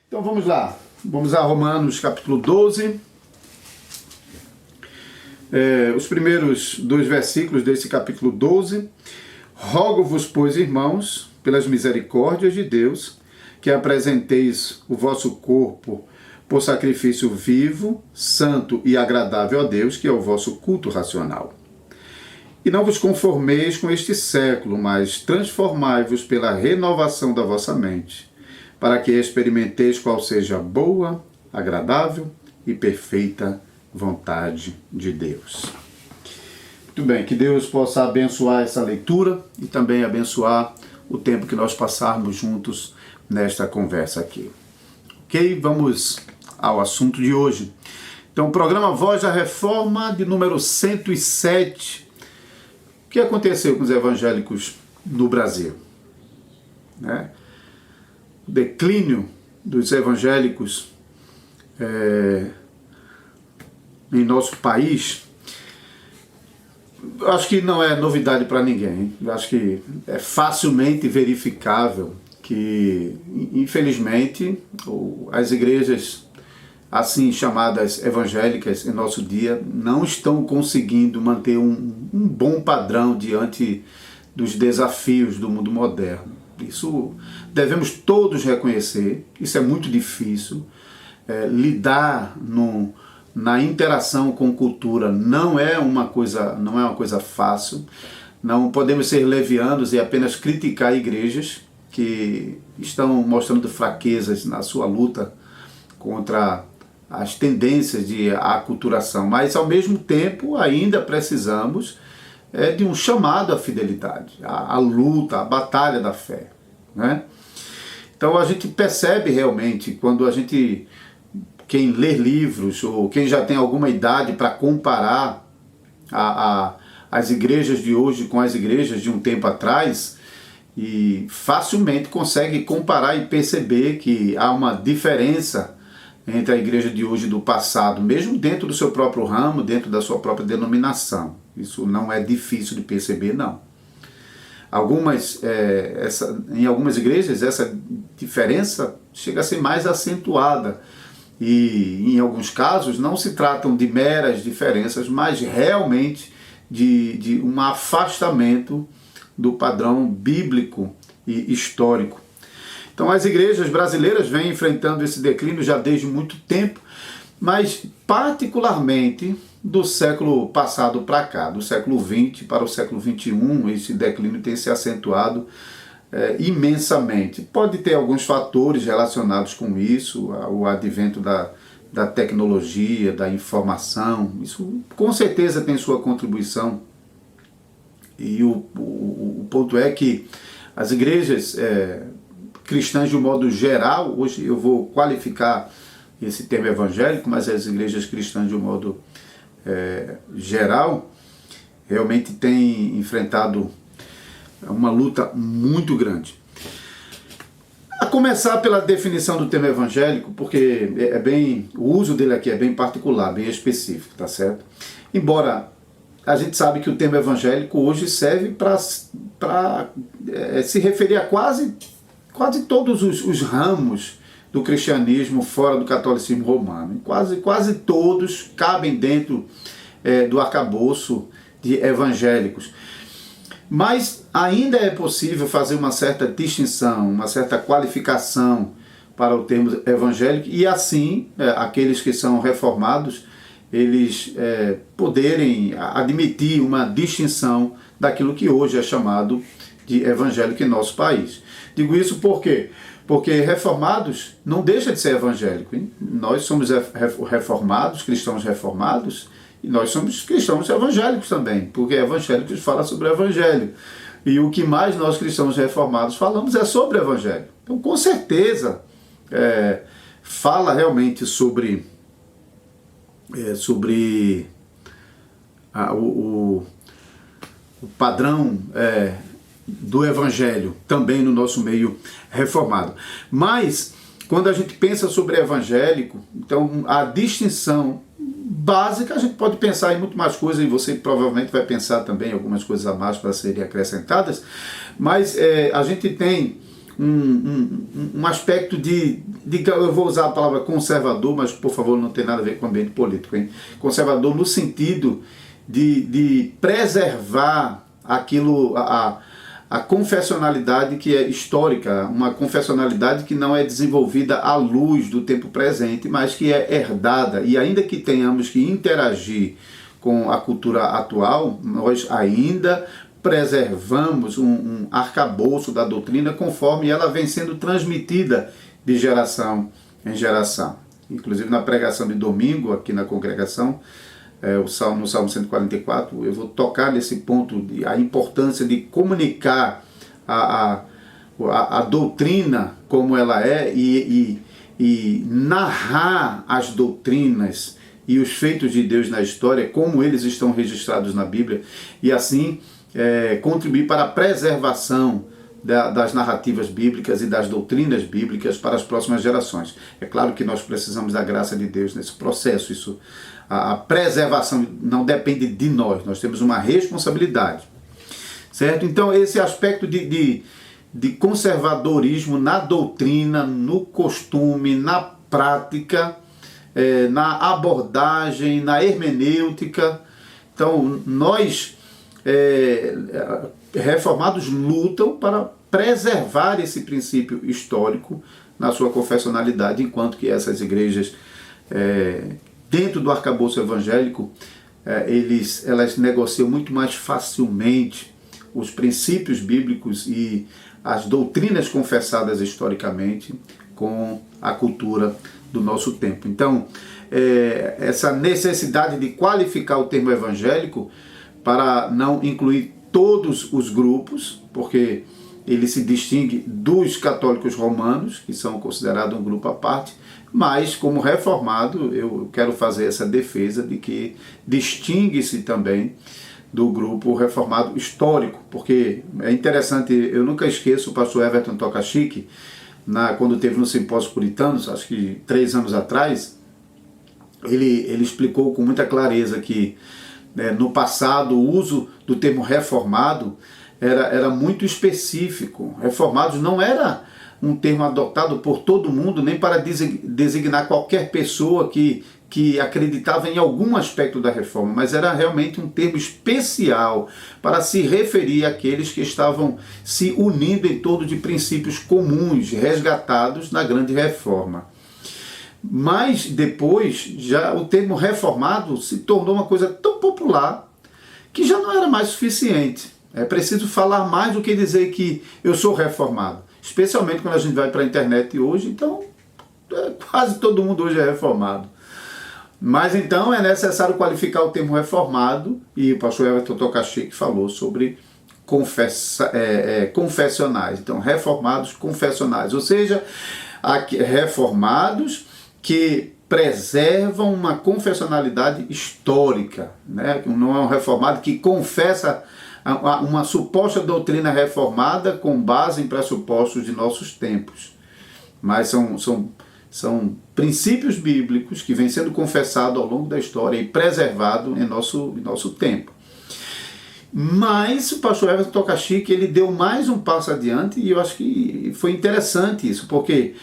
Então vamos lá, vamos a Romanos capítulo 12, os primeiros 2 versículos desse capítulo 12. Rogo-vos, pois, irmãos, pelas misericórdias de Deus, que apresenteis o vosso corpo por sacrifício vivo, santo e agradável a Deus, que é o vosso culto racional. E não vos conformeis com este século, mas transformai-vos pela renovação da vossa mente, para que experimenteis qual seja a boa, agradável e perfeita vontade de Deus. Muito bem, que Deus possa abençoar essa leitura e também abençoar o tempo que nós passarmos juntos nesta conversa aqui. Ok? Vamos ao assunto de hoje. Então, o programa Voz da Reforma de número 107. O que aconteceu com os evangélicos no Brasil? O declínio dos evangélicos em nosso país, acho que não é novidade para ninguém. Acho que é facilmente verificável que, infelizmente, as igrejas assim chamadas evangélicas em nosso dia não estão conseguindo manter um bom padrão diante dos desafios do mundo moderno. Isso devemos todos reconhecer. Isso é muito difícil. Lidar na interação com cultura não é uma coisa fácil. Não podemos ser levianos e apenas criticar igrejas que estão mostrando fraquezas na sua luta contra as tendências de aculturação, mas ao mesmo tempo ainda precisamos de um chamado à fidelidade, à luta, à batalha da fé, né? Então a gente percebe realmente quando quem lê livros ou quem já tem alguma idade para comparar as igrejas de hoje com as igrejas de um tempo atrás, e facilmente consegue comparar e perceber que há uma diferença entre a igreja de hoje e do passado, mesmo dentro do seu próprio ramo, dentro da sua própria denominação. Isso não é difícil de perceber, não. Em algumas igrejas essa diferença chega a ser mais acentuada e em alguns casos não se tratam de meras diferenças, mas realmente de um afastamento do padrão bíblico e histórico. Então as igrejas brasileiras vêm enfrentando esse declínio já desde muito tempo, mas particularmente do século passado para cá, do século XX para o século XXI, esse declínio tem se acentuado imensamente. Pode ter alguns fatores relacionados com isso, o advento da tecnologia, da informação, isso com certeza tem sua contribuição. E o ponto é que as igrejas cristãs de um modo geral, hoje eu vou qualificar esse termo evangélico, mas as igrejas cristãs de um modo geral, realmente têm enfrentado uma luta muito grande. A começar pela definição do termo evangélico, porque o uso dele aqui é bem particular, bem específico, tá certo? Embora a gente sabe que o termo evangélico hoje serve para se referir a quase todos os ramos do cristianismo fora do catolicismo romano. Quase todos cabem dentro do arcabouço de evangélicos. Mas ainda é possível fazer uma certa distinção, uma certa qualificação para o termo evangélico e assim aqueles que são reformados, eles poderem admitir uma distinção daquilo que hoje é chamado de evangélico em nosso país. Digo isso por quê? Porque reformados não deixa de ser evangélico, hein? Nós somos reformados, cristãos reformados, e nós somos cristãos evangélicos também, porque evangélicos falam sobre o evangelho. E o que mais nós cristãos reformados falamos é sobre o evangelho. Então, com certeza, fala realmente sobre o padrão do evangelho também no nosso meio reformado. Mas quando a gente pensa sobre evangélico, então a distinção básica, a gente pode pensar em muito mais coisas, e você provavelmente vai pensar também em algumas coisas a mais para serem acrescentadas, mas a gente tem um aspecto eu vou usar a palavra conservador, mas por favor não tem nada a ver com o ambiente político, hein? Conservador no sentido de preservar aquilo, a confessionalidade que é histórica, uma confessionalidade que não é desenvolvida à luz do tempo presente, mas que é herdada. E ainda que tenhamos que interagir com a cultura atual, nós ainda preservamos um arcabouço da doutrina conforme ela vem sendo transmitida de geração em geração. Inclusive na pregação de domingo aqui na congregação, no Salmo 144, eu vou tocar nesse ponto, a importância de comunicar a doutrina como ela é e narrar as doutrinas e os feitos de Deus na história, como eles estão registrados na Bíblia, e assim contribuir para a preservação das narrativas bíblicas e das doutrinas bíblicas para as próximas gerações. É claro que nós precisamos da graça de Deus nesse processo. A preservação não depende de nós temos uma responsabilidade, certo? Então esse aspecto de conservadorismo na doutrina, no costume, na prática, na abordagem, na hermenêutica. Então nós reformados lutam para preservar esse princípio histórico na sua confessionalidade, enquanto que essas igrejas dentro do arcabouço evangélico, elas negociam muito mais facilmente os princípios bíblicos e as doutrinas confessadas historicamente com a cultura do nosso tempo. Então, essa necessidade de qualificar o termo evangélico para não incluir todos os grupos, porque ele se distingue dos católicos romanos, que são considerados um grupo à parte, mas como reformado eu quero fazer essa defesa de que distingue-se também do grupo reformado histórico, porque é interessante, eu nunca esqueço o pastor Everton Tocachique, quando teve no Simpósio Puritanos, acho que 3 anos atrás, ele explicou com muita clareza que no passado o uso do termo reformado era muito específico. Reformados não era um termo adotado por todo mundo, nem para designar qualquer pessoa que acreditava em algum aspecto da reforma, mas era realmente um termo especial para se referir àqueles que estavam se unindo em torno de princípios comuns, resgatados na grande reforma. Mas depois, já o termo reformado se tornou uma coisa tão popular que já não era mais suficiente. É preciso falar mais do que dizer que eu sou reformado. Especialmente quando a gente vai para a internet hoje, então quase todo mundo hoje é reformado. Mas então é necessário qualificar o termo reformado, e o pastor Everton Tocachique falou sobre confessionais. Então, reformados confessionais, ou seja, reformados que preservam uma confessionalidade histórica, né? Não é um reformado que confessa uma suposta doutrina reformada com base em pressupostos de nossos tempos, mas são princípios bíblicos que vêm sendo confessados ao longo da história e preservados em nosso tempo. Mas o pastor Everton Tocachique, ele deu mais um passo adiante, e eu acho que foi interessante isso, porque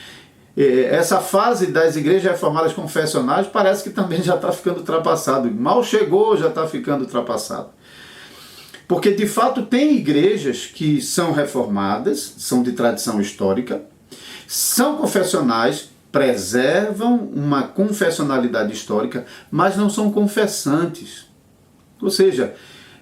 essa fase das igrejas reformadas confessionais parece que também já está ficando ultrapassado. Mal chegou, já está ficando ultrapassado. Porque de fato tem igrejas que são reformadas, são de tradição histórica, são confessionais, preservam uma confessionalidade histórica, mas não são confessantes. Ou seja,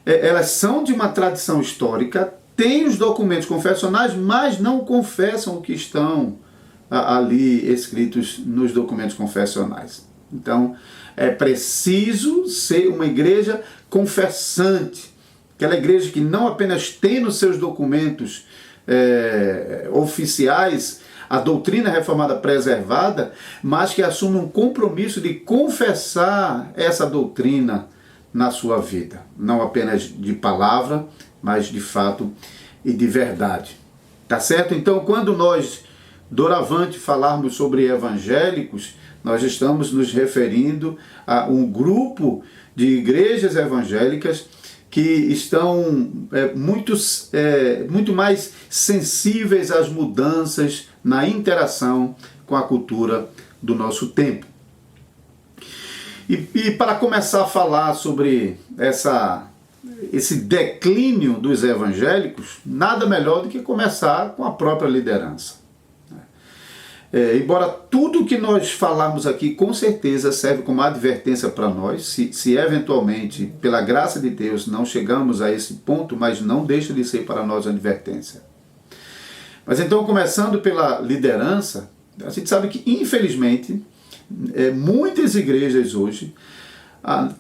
elas são de uma tradição histórica, têm os documentos confessionais, mas não confessam o que estão ali escritos nos documentos confessionais. Então, é preciso ser uma igreja confessante, aquela igreja que não apenas tem nos seus documentos oficiais a doutrina reformada preservada, mas que assume um compromisso de confessar essa doutrina na sua vida, não apenas de palavra, mas de fato e de verdade. Tá certo? Então, quando nós, doravante, falarmos sobre evangélicos, nós estamos nos referindo a um grupo de igrejas evangélicas que estão muito mais sensíveis às mudanças na interação com a cultura do nosso tempo. E para começar a falar sobre esse declínio dos evangélicos, nada melhor do que começar com a própria liderança. Embora tudo que nós falarmos aqui com certeza serve como advertência para nós, se eventualmente, pela graça de Deus, não chegamos a esse ponto, mas não deixa de ser para nós advertência. Mas então, começando pela liderança, a gente sabe que, infelizmente, muitas igrejas hoje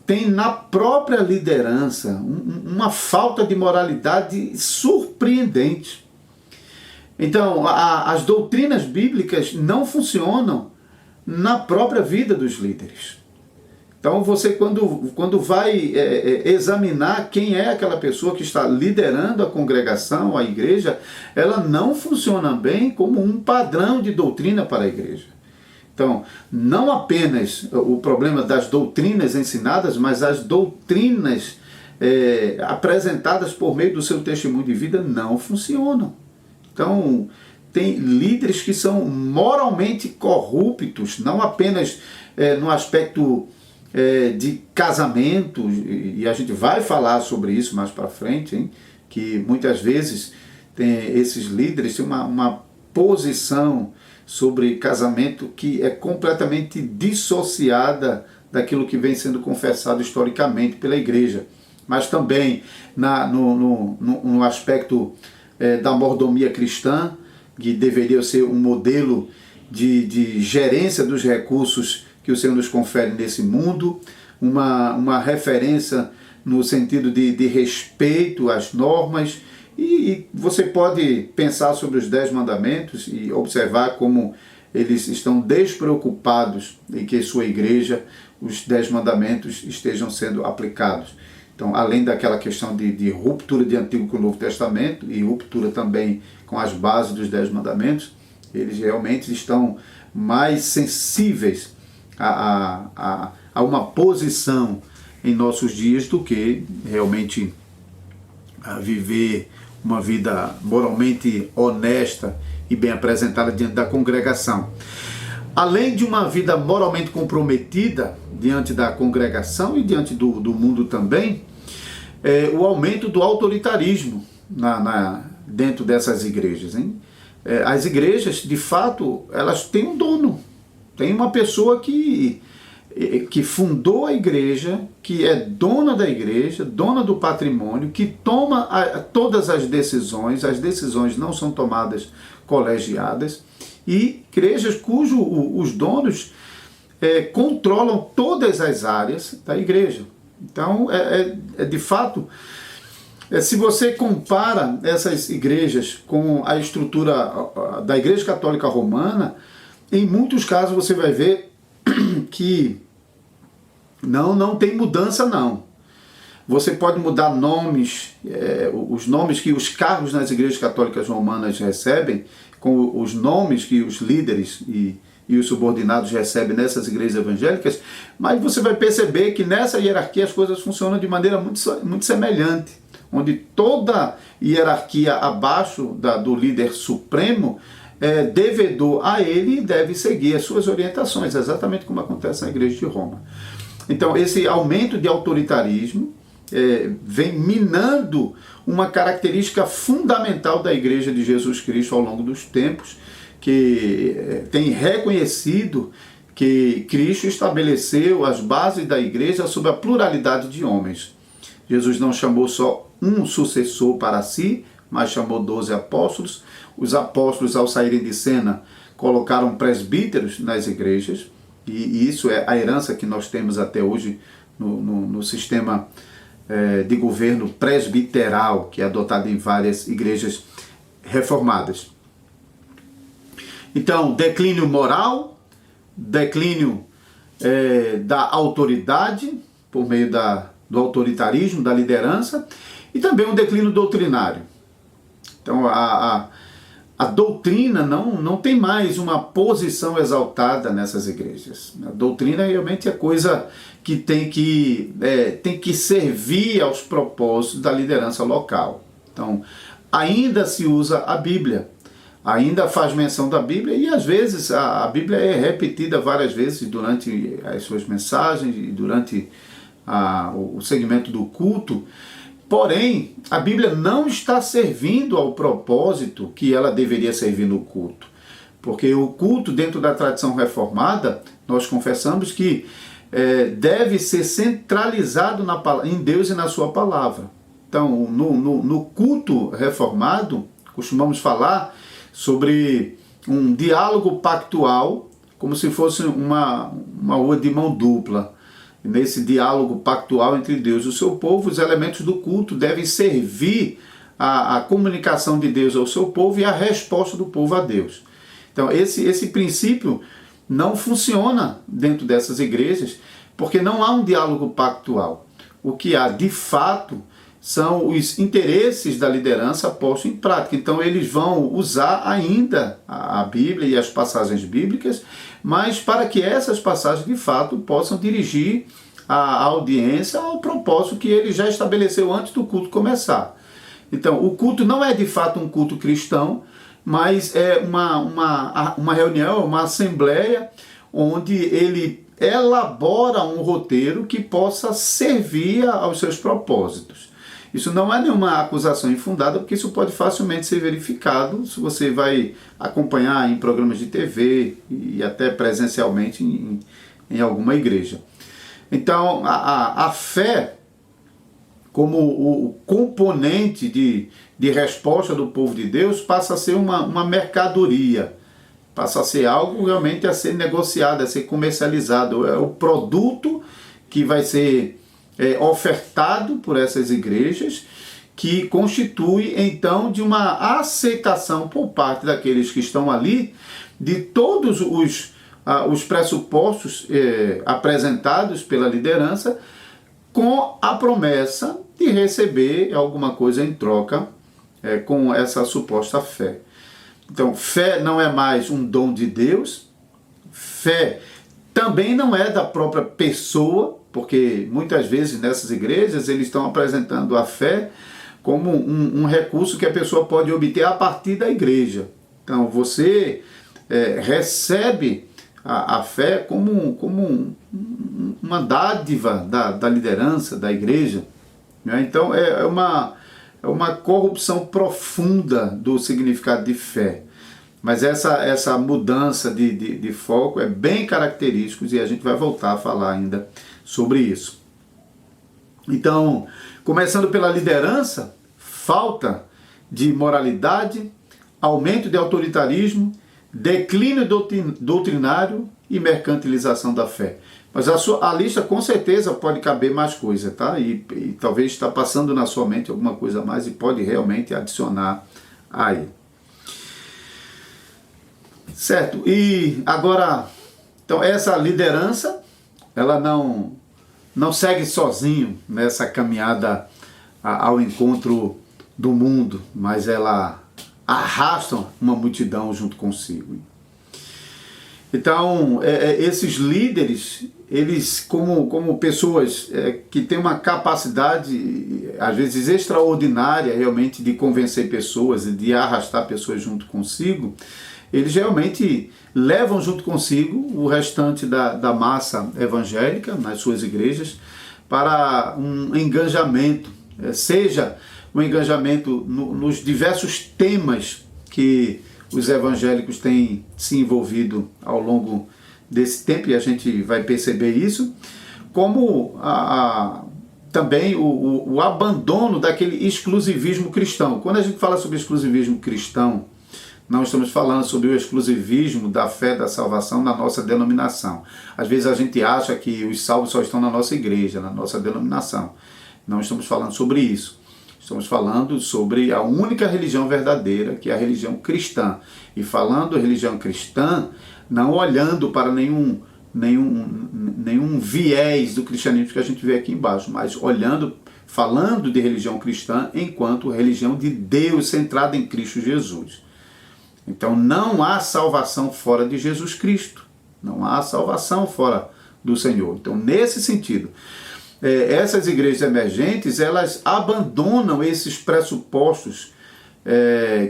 têm na própria liderança uma falta de moralidade surpreendente. Então, as doutrinas bíblicas não funcionam na própria vida dos líderes. Então, você quando vai examinar quem é aquela pessoa que está liderando a congregação, a igreja, ela não funciona bem como um padrão de doutrina para a igreja. Então, não apenas o problema das doutrinas ensinadas, mas as doutrinas apresentadas por meio do seu testemunho de vida não funcionam. Então, tem líderes que são moralmente corruptos, não apenas no aspecto de casamento, e a gente vai falar sobre isso mais para frente, hein? Que muitas vezes esses líderes têm uma posição sobre casamento que é completamente dissociada daquilo que vem sendo confessado historicamente pela igreja, mas também no aspecto da mordomia cristã, que deveria ser um modelo de gerência dos recursos que o Senhor nos confere nesse mundo, uma referência no sentido de respeito às normas, e você pode pensar sobre os 10 mandamentos e observar como eles estão despreocupados em que sua igreja, os 10 mandamentos estejam sendo aplicados. Então, além daquela questão de ruptura de Antigo com o Novo Testamento e ruptura também com as bases dos 10 mandamentos, eles realmente estão mais sensíveis a uma posição em nossos dias do que realmente a viver uma vida moralmente honesta e bem apresentada diante da congregação. Além de uma vida moralmente comprometida diante da congregação e diante do mundo também, o aumento do autoritarismo dentro dessas igrejas. Hein? As igrejas, de fato, elas têm um dono. Tem uma pessoa que fundou a igreja, que é dona da igreja, dona do patrimônio, que toma todas as decisões não são tomadas colegiadas, e igrejas os donos controlam todas as áreas da igreja. Então, de fato, se você compara essas igrejas com a estrutura da Igreja Católica Romana, em muitos casos você vai ver que não tem mudança não. Você pode mudar nomes, os nomes que os cargos nas igrejas católicas romanas recebem, com os nomes que os líderes e os subordinados recebem nessas igrejas evangélicas, mas você vai perceber que nessa hierarquia as coisas funcionam de maneira muito semelhante, onde toda hierarquia abaixo do líder supremo é devedor a ele e deve seguir as suas orientações, exatamente como acontece na igreja de Roma. Então, esse aumento de autoritarismo vem minando uma característica fundamental da Igreja de Jesus Cristo ao longo dos tempos, que tem reconhecido que Cristo estabeleceu as bases da igreja sob a pluralidade de homens. Jesus não chamou só um sucessor para si, mas chamou 12 apóstolos. Os apóstolos, ao saírem de cena, colocaram presbíteros nas igrejas, e isso é a herança que nós temos até hoje no sistema de governo presbiteral, que é adotado em várias igrejas reformadas. Então, declínio moral, declínio da autoridade, por meio do autoritarismo, da liderança, e também um declínio doutrinário. Então, a a doutrina não tem mais uma posição exaltada nessas igrejas. A doutrina realmente é coisa que tem que servir aos propósitos da liderança local. Então, ainda se usa a Bíblia, ainda faz menção da Bíblia, e às vezes a Bíblia é repetida várias vezes durante as suas mensagens e durante o segmento do culto. Porém, a Bíblia não está servindo ao propósito que ela deveria servir no culto. Porque o culto, dentro da tradição reformada, nós confessamos que deve ser centralizado em Deus e na sua palavra. Então, no culto reformado, costumamos falar sobre um diálogo pactual, como se fosse uma rua de mão dupla. Nesse diálogo pactual entre Deus e o seu povo, os elementos do culto devem servir a comunicação de Deus ao seu povo e a resposta do povo a Deus. Então, esse princípio não funciona dentro dessas igrejas, porque não há um diálogo pactual. O que há, de fato, são os interesses da liderança postos em prática. Então, eles vão usar ainda a Bíblia e as passagens bíblicas, mas para que essas passagens, de fato, possam dirigir a audiência ao propósito que ele já estabeleceu antes do culto começar. Então, o culto não é, de fato, um culto cristão, mas é uma reunião, uma assembleia, onde ele elabora um roteiro que possa servir aos seus propósitos. Isso não é nenhuma acusação infundada, porque isso pode facilmente ser verificado se você vai acompanhar em programas de TV e até presencialmente em alguma igreja. Então, a fé, como o componente de resposta do povo de Deus, passa a ser uma mercadoria, passa a ser algo realmente a ser negociado, a ser comercializado. É o produto que vai ser ofertado por essas igrejas, que constitui então de uma aceitação por parte daqueles que estão ali de todos os pressupostos apresentados pela liderança, com a promessa de receber alguma coisa em troca com essa suposta fé. Então, fé não é mais um dom de Deus, fé também não é da própria pessoa, porque muitas vezes nessas igrejas eles estão apresentando a fé como um recurso que a pessoa pode obter a partir da igreja. Então você recebe a fé como uma dádiva da liderança, da igreja. Né? Então é uma corrupção profunda do significado de fé. Mas essa mudança de foco é bem característica e a gente vai voltar a falar ainda sobre isso. Então, começando pela liderança, falta de moralidade, aumento de autoritarismo, declínio doutrinário e mercantilização da fé. Mas a lista com certeza pode caber mais coisa, tá? E talvez está passando na sua mente alguma coisa a mais e pode realmente adicionar aí. Certo? E agora, então essa liderança, ela não segue sozinho nessa caminhada ao encontro do mundo, mas ela arrasta uma multidão junto consigo. Então, esses líderes, eles como pessoas que têm uma capacidade, às vezes extraordinária, realmente de convencer pessoas e de arrastar pessoas junto consigo, eles realmente levam junto consigo o restante da massa evangélica nas suas igrejas para um engajamento, seja um engajamento nos diversos temas que os evangélicos têm se envolvido ao longo desse tempo, e a gente vai perceber isso, como também o abandono daquele exclusivismo cristão. Quando a gente fala sobre exclusivismo cristão, não estamos falando sobre o exclusivismo da fé da salvação na nossa denominação. Às vezes a gente acha que os salvos só estão na nossa igreja, na nossa denominação. Não estamos falando sobre isso. Estamos falando sobre a única religião verdadeira, que é a religião cristã. E falando religião cristã, não olhando para nenhum viés do cristianismo que a gente vê aqui embaixo, mas falando de religião cristã enquanto religião de Deus centrada em Cristo Jesus. Então não há salvação fora de Jesus Cristo. Não há salvação fora do Senhor. Então, nesse sentido, essas igrejas emergentes, elas abandonam esses pressupostos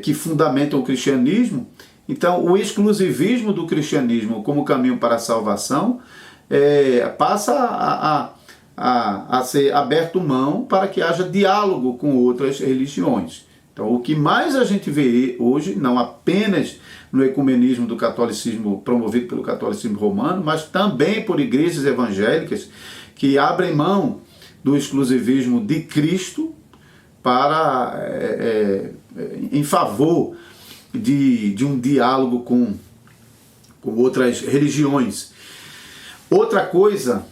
que fundamentam o cristianismo. Então, o exclusivismo do cristianismo como caminho para a salvação passa a ser aberto mão para que haja diálogo com outras religiões. Então, o que mais a gente vê hoje, não apenas no ecumenismo do catolicismo promovido pelo catolicismo romano, mas também por igrejas evangélicas que abrem mão do exclusivismo de Cristo em favor de um diálogo com outras religiões. Outra coisa,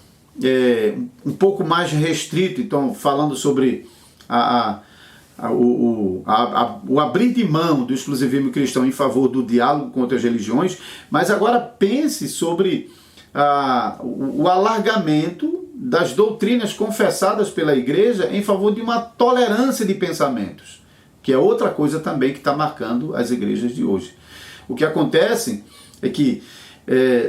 um pouco mais restrito, então falando sobre o abrir de mão do exclusivismo cristão em favor do diálogo com outras religiões, mas agora pense sobre o alargamento das doutrinas confessadas pela igreja em favor de uma tolerância de pensamentos, que é outra coisa também que está marcando as igrejas de hoje. O que acontece é que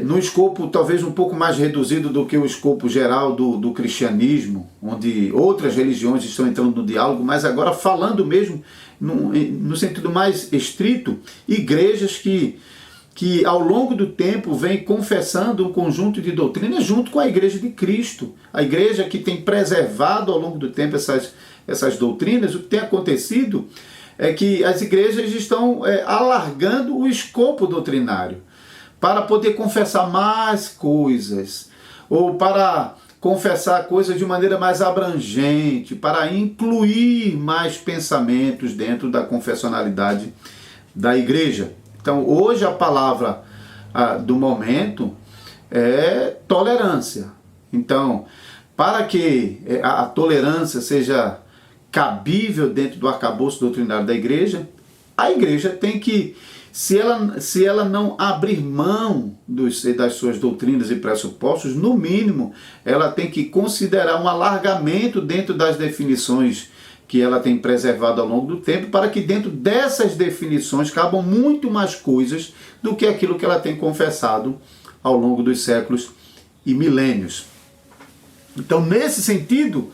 no escopo talvez um pouco mais reduzido do que o escopo geral do cristianismo, onde outras religiões estão entrando no diálogo, mas agora falando mesmo no sentido mais estrito, igrejas que ao longo do tempo vem confessando um conjunto de doutrinas junto com a igreja de Cristo, a igreja que tem preservado ao longo do tempo essas doutrinas. O que tem acontecido é que as igrejas estão alargando o escopo doutrinário para poder confessar mais coisas, ou para confessar coisas de maneira mais abrangente, para incluir mais pensamentos dentro da confessionalidade da igreja. Então, hoje a palavra do momento é tolerância. Então, para que a tolerância seja cabível dentro do arcabouço doutrinário da igreja, a igreja tem que, se ela não abrir mão das suas doutrinas e pressupostos, no mínimo, ela tem que considerar um alargamento dentro das definições que ela tem preservado ao longo do tempo, para que dentro dessas definições cabam muito mais coisas do que aquilo que ela tem confessado ao longo dos séculos e milênios. Então, nesse sentido,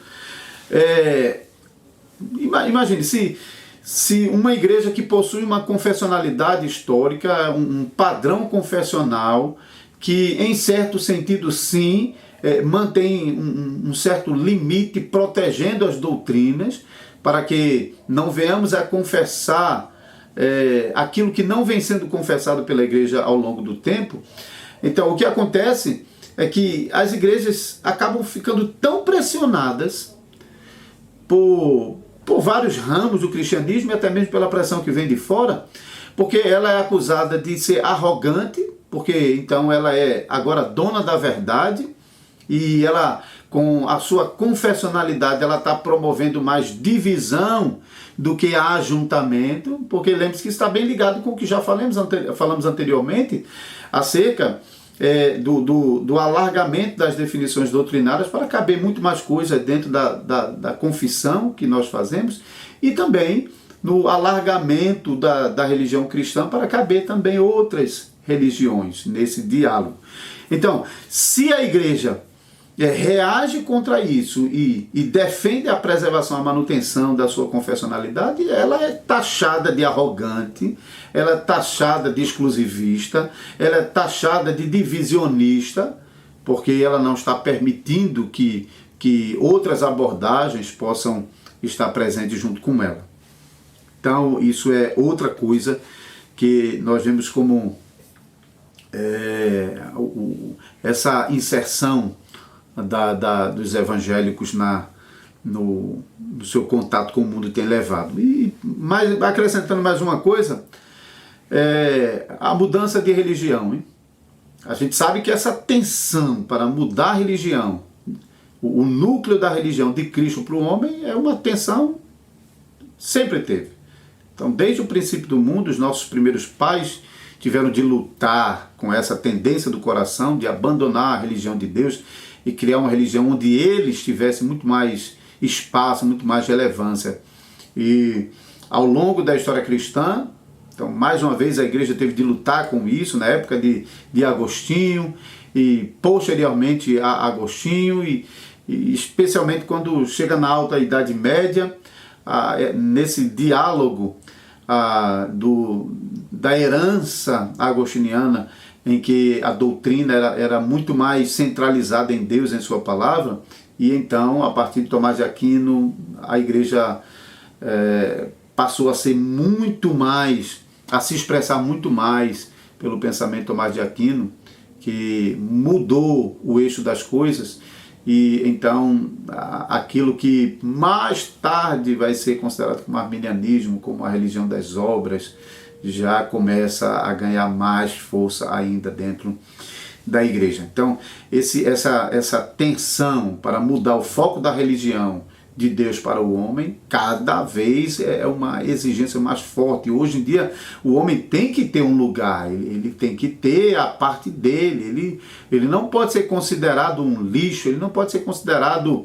imagine, se uma igreja que possui uma confessionalidade histórica, um padrão confessional, que em certo sentido sim, mantém um certo limite protegendo as doutrinas, para que não venhamos a confessar aquilo que não vem sendo confessado pela igreja ao longo do tempo. Então, o que acontece é que as igrejas acabam ficando tão pressionadas por vários ramos do cristianismo, e até mesmo pela pressão que vem de fora, porque ela é acusada de ser arrogante, porque então ela é agora dona da verdade, e ela, com a sua confessionalidade, ela está promovendo mais divisão do que ajuntamento, porque lembre-se que está bem ligado com o que já falamos anteriormente, acerca do alargamento das definições doutrinárias para caber muito mais coisa dentro da confissão que nós fazemos, e também no alargamento da religião cristã para caber também outras religiões nesse diálogo. Então, se a igreja reage contra isso e defende a preservação, a manutenção da sua confessionalidade, ela é taxada de arrogante, ela é taxada de exclusivista, ela é taxada de divisionista, porque ela não está permitindo que outras abordagens possam estar presentes junto com ela. Então, isso é outra coisa que nós vemos como essa inserção dos evangélicos no seu contato com o mundo tem levado. E acrescentando mais uma coisa, a mudança de religião. Hein? A gente sabe que essa tensão para mudar a religião, o núcleo da religião de Cristo para o homem, é uma tensão, sempre teve. Então, desde o princípio do mundo, os nossos primeiros pais tiveram de lutar com essa tendência do coração de abandonar a religião de Deus e criar uma religião onde eles tivessem muito mais espaço, muito mais relevância. E ao longo da história cristã, Então, mais uma vez, a igreja teve de lutar com isso na época de Agostinho e posteriormente a Agostinho e especialmente quando chega na Alta Idade Média, nesse diálogo da herança agostiniana, em que a doutrina era muito mais centralizada em Deus, em sua palavra, e então, a partir de Tomás de Aquino, a igreja passou a ser muito mais, a se expressar muito mais pelo pensamento de Tomás de Aquino, que mudou o eixo das coisas, e então aquilo que mais tarde vai ser considerado como arminianismo, como a religião das obras, já começa a ganhar mais força ainda dentro da igreja. Então, essa tensão para mudar o foco da religião de Deus para o homem, cada vez é uma exigência mais forte. Hoje em dia, o homem tem que ter um lugar, ele tem que ter a parte dele, ele não pode ser considerado um lixo, ele não pode ser considerado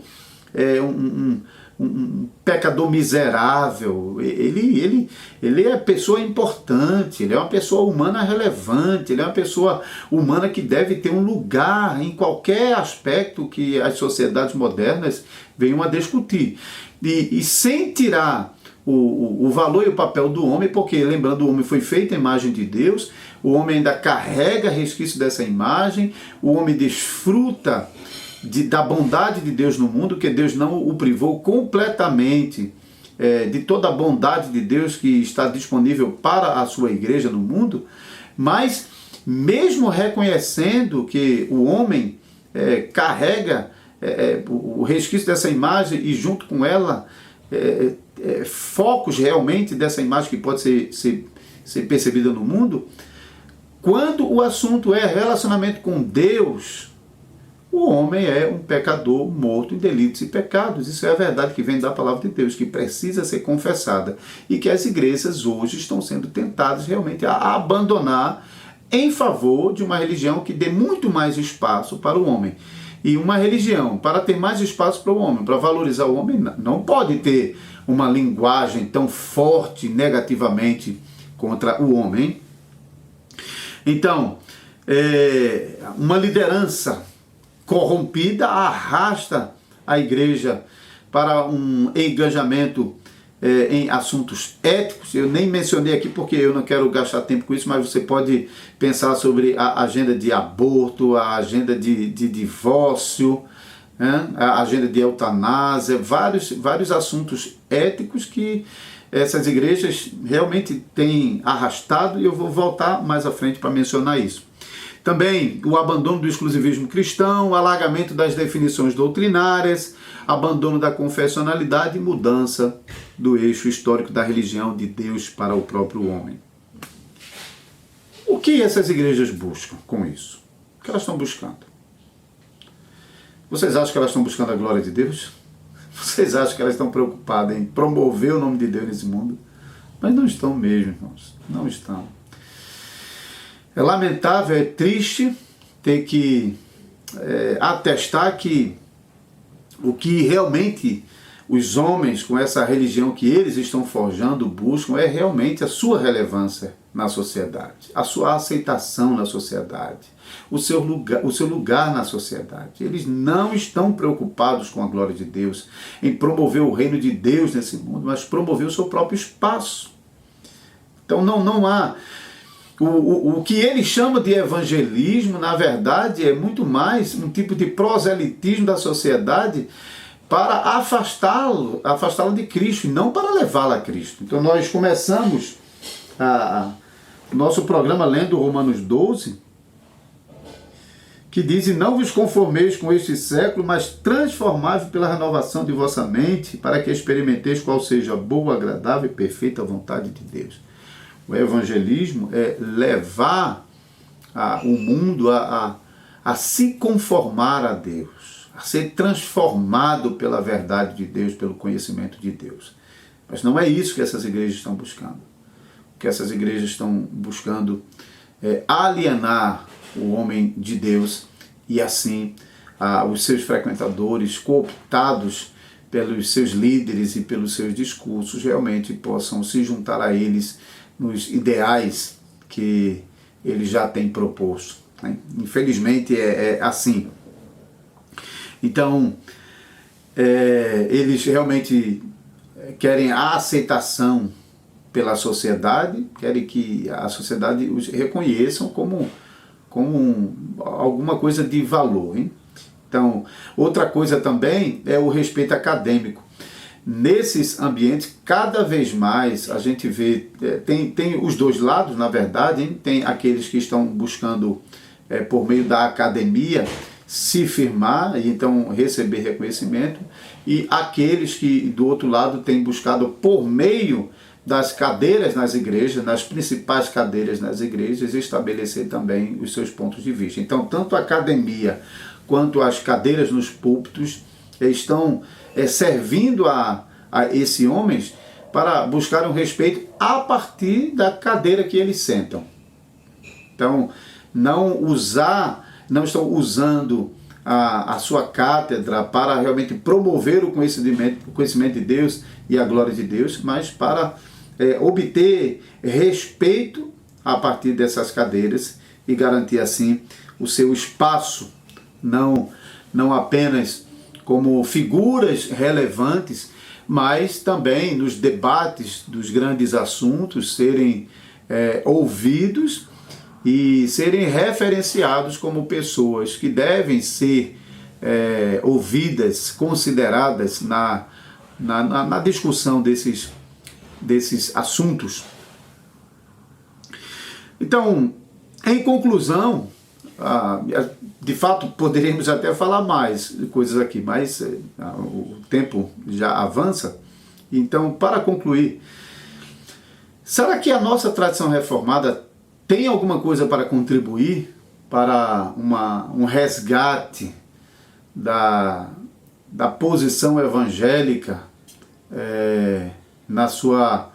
um pecador miserável. Ele é pessoa importante, ele é uma pessoa humana relevante, ele é uma pessoa humana que deve ter um lugar em qualquer aspecto que as sociedades modernas venham a discutir. E sem tirar o valor e o papel do homem, porque, lembrando, o homem foi feito à imagem de Deus, o homem ainda carrega resquício dessa imagem, o homem desfruta da bondade de Deus no mundo, que Deus não o privou completamente de toda a bondade de Deus que está disponível para a sua igreja no mundo, mas mesmo reconhecendo que o homem carrega o resquício dessa imagem e junto com ela focos realmente dessa imagem que pode ser percebida no mundo, quando o assunto é relacionamento com Deus, o homem é um pecador morto em delitos e pecados. Isso é a verdade que vem da palavra de Deus, que precisa ser confessada e que as igrejas hoje estão sendo tentadas realmente a abandonar em favor de uma religião que dê muito mais espaço para o homem. E uma religião, para ter mais espaço para o homem, para valorizar o homem, não pode ter uma linguagem tão forte negativamente contra o homem. Então, uma liderança corrompida arrasta a igreja para um engajamento em assuntos éticos. Eu nem mencionei aqui porque eu não quero gastar tempo com isso, mas você pode pensar sobre a agenda de aborto, a agenda de divórcio, a agenda de eutanásia, vários assuntos éticos que essas igrejas realmente têm arrastado, e eu vou voltar mais à frente para mencionar isso. Também o abandono do exclusivismo cristão, o alargamento das definições doutrinárias, abandono da confessionalidade e mudança do eixo histórico da religião de Deus para o próprio homem. O que essas igrejas buscam com isso? O que elas estão buscando? Vocês acham que elas estão buscando a glória de Deus? Vocês acham que elas estão preocupadas em promover o nome de Deus nesse mundo? Mas não estão mesmo, irmãos. Não estão. É lamentável, é triste ter que atestar que o que realmente os homens com essa religião que eles estão forjando buscam é realmente a sua relevância na sociedade, a sua aceitação na sociedade, o seu lugar na sociedade. Eles não estão preocupados com a glória de Deus, em promover o reino de Deus nesse mundo, mas promover o seu próprio espaço. Então não há... O que ele chama de evangelismo, na verdade, é muito mais um tipo de proselitismo da sociedade para afastá-la de Cristo, e não para levá-la a Cristo. Então nós começamos o nosso programa lendo Romanos 12, que diz: "E não vos conformeis com este século, mas transformai-vos pela renovação de vossa mente, para que experimenteis qual seja a boa, agradável e perfeita vontade de Deus." O evangelismo é levar o mundo a se conformar a Deus, a ser transformado pela verdade de Deus, pelo conhecimento de Deus. Mas não é isso que essas igrejas estão buscando. O que essas igrejas estão buscando é alienar o homem de Deus e assim os seus frequentadores, cooptados pelos seus líderes e pelos seus discursos, realmente possam se juntar a eles nos ideais que ele já tem proposto, né? Infelizmente é assim. Então, eles realmente querem a aceitação pela sociedade, querem que a sociedade os reconheçam como alguma coisa de valor, hein? Então, outra coisa também é o respeito acadêmico. Nesses ambientes, cada vez mais a gente vê, tem os dois lados, na verdade, hein? Tem aqueles que estão buscando, por meio da academia, se firmar e então receber reconhecimento, e aqueles que, do outro lado, têm buscado, por meio das cadeiras nas igrejas, nas principais cadeiras nas igrejas, estabelecer também os seus pontos de vista. Então, tanto a academia quanto as cadeiras nos púlpitos estão servindo a esses homens para buscar um respeito a partir da cadeira que eles sentam. Então, não estão usando a sua cátedra para realmente promover o conhecimento de Deus e a glória de Deus, mas para obter respeito a partir dessas cadeiras e garantir assim o seu espaço, não apenas como figuras relevantes, mas também nos debates dos grandes assuntos serem ouvidos e serem referenciados como pessoas que devem ser ouvidas, consideradas na discussão desses assuntos. Então, em conclusão, de fato poderíamos até falar mais coisas aqui, mas o tempo já avança. Então, para concluir, será que a nossa tradição reformada tem alguma coisa para contribuir para um resgate da posição evangélica na sua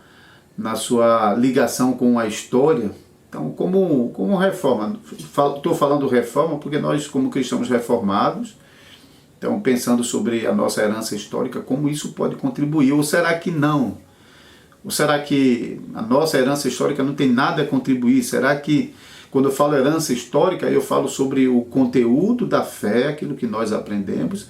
ligação com a história? Então, como reforma, estou falando reforma porque nós, como cristãos reformados, então pensando sobre a nossa herança histórica, como isso pode contribuir, ou será que não? Ou será que a nossa herança histórica não tem nada a contribuir? Será que, quando eu falo herança histórica, eu falo sobre o conteúdo da fé, aquilo que nós aprendemos,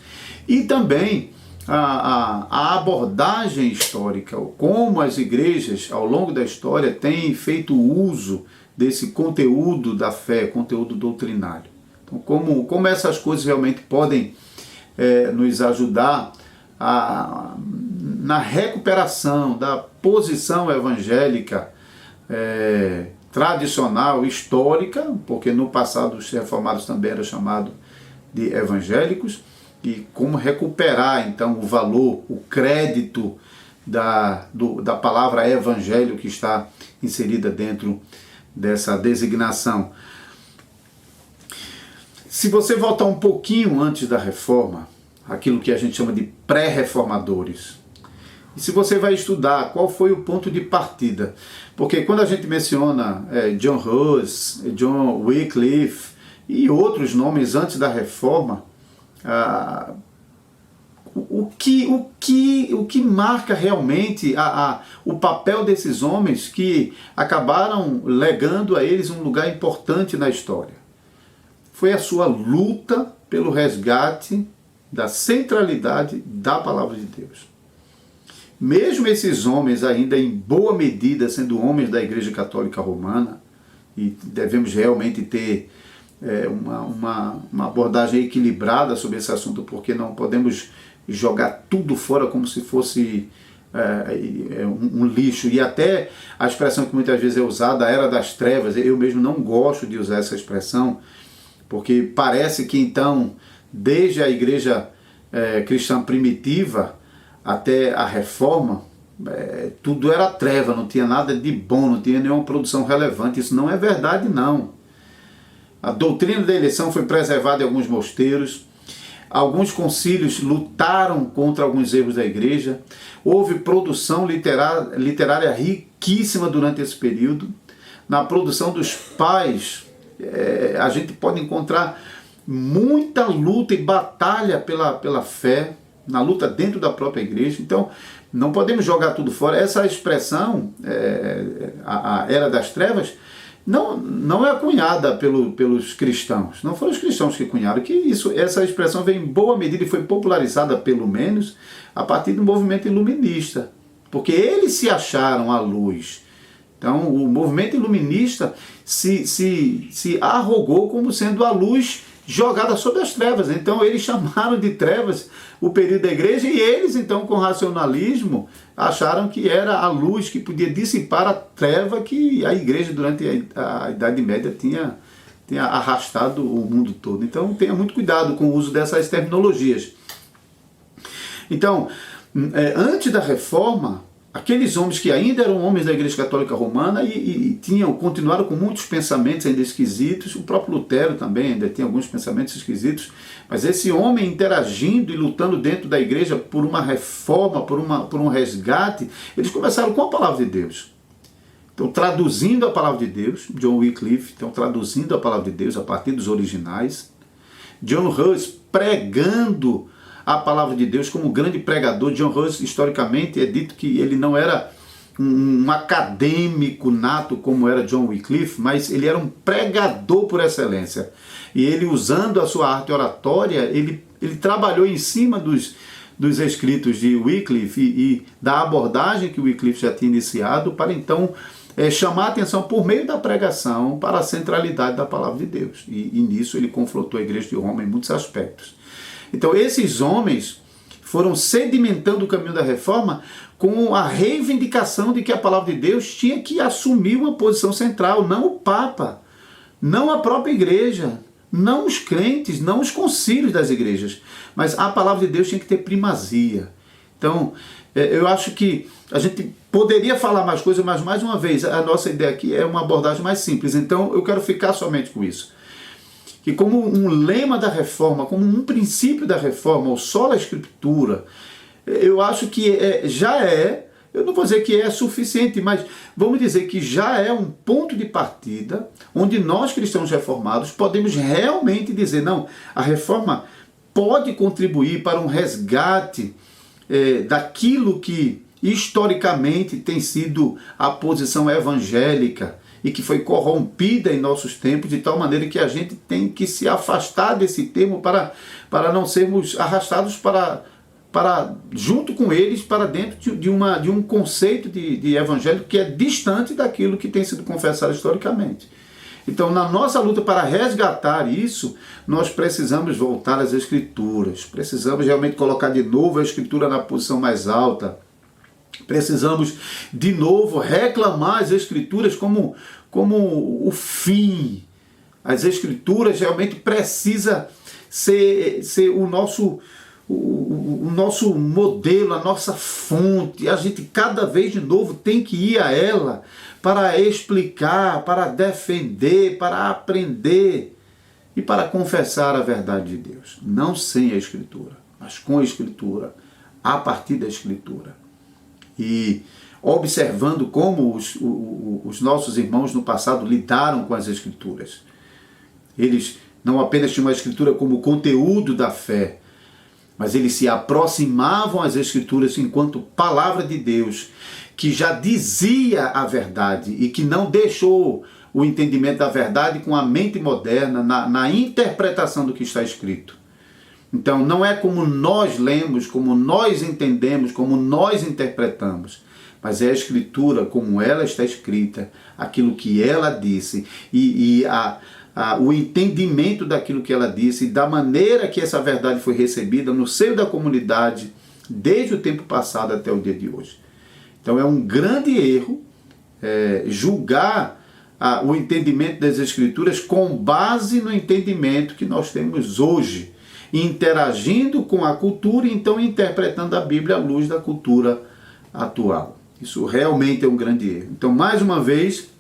e também a abordagem histórica, como as igrejas, ao longo da história, têm feito uso desse conteúdo da fé, conteúdo doutrinário. Então, como essas coisas realmente podem nos ajudar na recuperação da posição evangélica tradicional, histórica, porque no passado os reformados também eram chamados de evangélicos, e como recuperar então o valor, o crédito da palavra evangelho que está inserida dentro dessa designação. Se você voltar um pouquinho antes da reforma, aquilo que a gente chama de pré-reformadores, e se você vai estudar qual foi o ponto de partida, porque quando a gente menciona John Hus, John Wycliffe e outros nomes antes da reforma, o que marca realmente o papel desses homens que acabaram legando a eles um lugar importante na história? Foi a sua luta pelo resgate da centralidade da palavra de Deus. Mesmo esses homens ainda em boa medida sendo homens da Igreja Católica Romana, e devemos realmente ter uma abordagem equilibrada sobre esse assunto, porque não podemos jogar tudo fora como se fosse um lixo, e até a expressão que muitas vezes é usada, a era das trevas, eu mesmo não gosto de usar essa expressão, porque parece que então, desde a igreja cristã primitiva até a reforma, tudo era treva, não tinha nada de bom, não tinha nenhuma produção relevante. Isso não é verdade, não. A doutrina da eleição foi preservada em alguns mosteiros, alguns concílios lutaram contra alguns erros da igreja, houve produção literária riquíssima durante esse período. Na produção dos pais, a gente pode encontrar muita luta e batalha pela fé, na luta dentro da própria igreja. Então, Não podemos jogar tudo fora. Essa expressão, a Era das Trevas, não é cunhada pelos cristãos. Não foram os cristãos que cunharam. Essa expressão vem em boa medida e foi popularizada, pelo menos, a partir do movimento iluminista. Porque eles se acharam a luz. Então, o movimento iluminista se arrogou como sendo a luz jogada sobre as trevas. Então, eles chamaram de trevas o período da igreja e eles, então, com racionalismo, acharam que era a luz que podia dissipar a treva que a igreja, durante a Idade Média, tinha arrastado o mundo todo. Então, tenha muito cuidado com o uso dessas terminologias. Então, antes da Reforma, aqueles homens que ainda eram homens da Igreja Católica Romana e continuaram com muitos pensamentos ainda esquisitos, o próprio Lutero também ainda tinha alguns pensamentos esquisitos, mas esse homem interagindo e lutando dentro da igreja por uma reforma, por um resgate, eles começaram com a palavra de Deus. Então, traduzindo a palavra de Deus, John Wycliffe, traduzindo a palavra de Deus a partir dos originais, John Hus pregando a palavra de Deus como grande pregador. John Hus, historicamente, é dito que ele não era um acadêmico nato como era John Wycliffe, mas ele era um pregador por excelência. E ele, usando a sua arte oratória, ele trabalhou em cima dos escritos de Wycliffe e da abordagem que Wycliffe já tinha iniciado para então chamar a atenção por meio da pregação para a centralidade da palavra de Deus. E nisso ele confrontou a igreja de Roma em muitos aspectos. Então, esses homens foram sedimentando o caminho da reforma com a reivindicação de que a palavra de Deus tinha que assumir uma posição central, não o Papa, não a própria igreja, não os crentes, não os concílios das igrejas, mas a palavra de Deus tinha que ter primazia. Então, eu acho que a gente poderia falar mais coisas, mas, mais uma vez, a nossa ideia aqui é uma abordagem mais simples. Então, eu quero ficar somente com isso. Que como um lema da reforma, como um princípio da reforma, ou sola escritura, eu acho que eu não vou dizer que é suficiente, mas vamos dizer que já é um ponto de partida onde nós, cristãos reformados, podemos realmente dizer, não, a reforma pode contribuir para um resgate daquilo que historicamente tem sido a posição evangélica, e que foi corrompida em nossos tempos, de tal maneira que a gente tem que se afastar desse termo para não sermos arrastados para junto com eles, para dentro de um conceito de evangelho que é distante daquilo que tem sido confessado historicamente. Então, na nossa luta para resgatar isso, nós precisamos voltar às Escrituras, precisamos realmente colocar de novo a Escritura na posição mais alta, precisamos de novo reclamar as Escrituras como o fim. As Escrituras realmente precisam ser o nosso modelo, a nossa fonte. A gente cada vez de novo tem que ir a ela para explicar, para defender, para aprender e para confessar a verdade de Deus. Não sem a Escritura, mas com a Escritura, a partir da Escritura. E observando como os nossos irmãos no passado lidaram com as Escrituras. Eles não apenas tinham a Escritura como conteúdo da fé, mas eles se aproximavam às Escrituras enquanto palavra de Deus, que já dizia a verdade e que não deixou o entendimento da verdade com a mente moderna na interpretação do que está escrito. Então, não é como nós lemos, como nós entendemos, como nós interpretamos, mas é a Escritura como ela está escrita, aquilo que ela disse e o entendimento daquilo que ela disse e da maneira que essa verdade foi recebida no seio da comunidade desde o tempo passado até o dia de hoje. Então, é um grande erro julgar o entendimento das Escrituras com base no entendimento que nós temos hoje, interagindo com a cultura e então interpretando a Bíblia à luz da cultura atual. Isso realmente é um grande erro. Então, mais uma vez,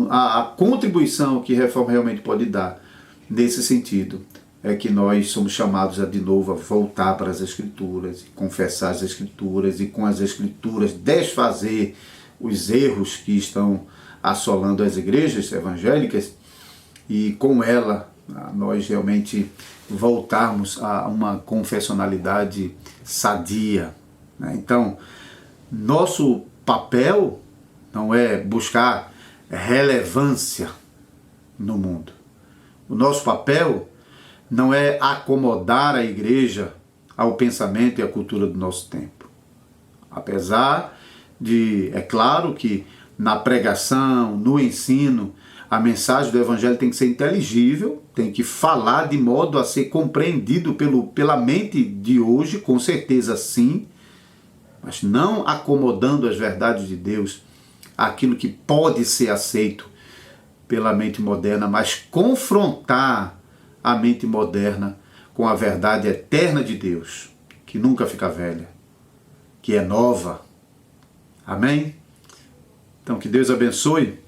a contribuição que a reforma realmente pode dar nesse sentido é que nós somos chamados de novo a voltar para as Escrituras, confessar as Escrituras e com as Escrituras desfazer os erros que estão assolando as igrejas evangélicas e com ela a nós realmente voltarmos a uma confessionalidade sadia, né? Então, nosso papel não é buscar relevância no mundo. O nosso papel não é acomodar a igreja ao pensamento e à cultura do nosso tempo. Apesar de, é claro que na pregação, no ensino, a mensagem do Evangelho tem que ser inteligível, tem que falar de modo a ser compreendido pela mente de hoje, com certeza sim, mas não acomodando as verdades de Deus àquilo que pode ser aceito pela mente moderna, mas confrontar a mente moderna com a verdade eterna de Deus, que nunca fica velha, que é nova. Amém? Então que Deus abençoe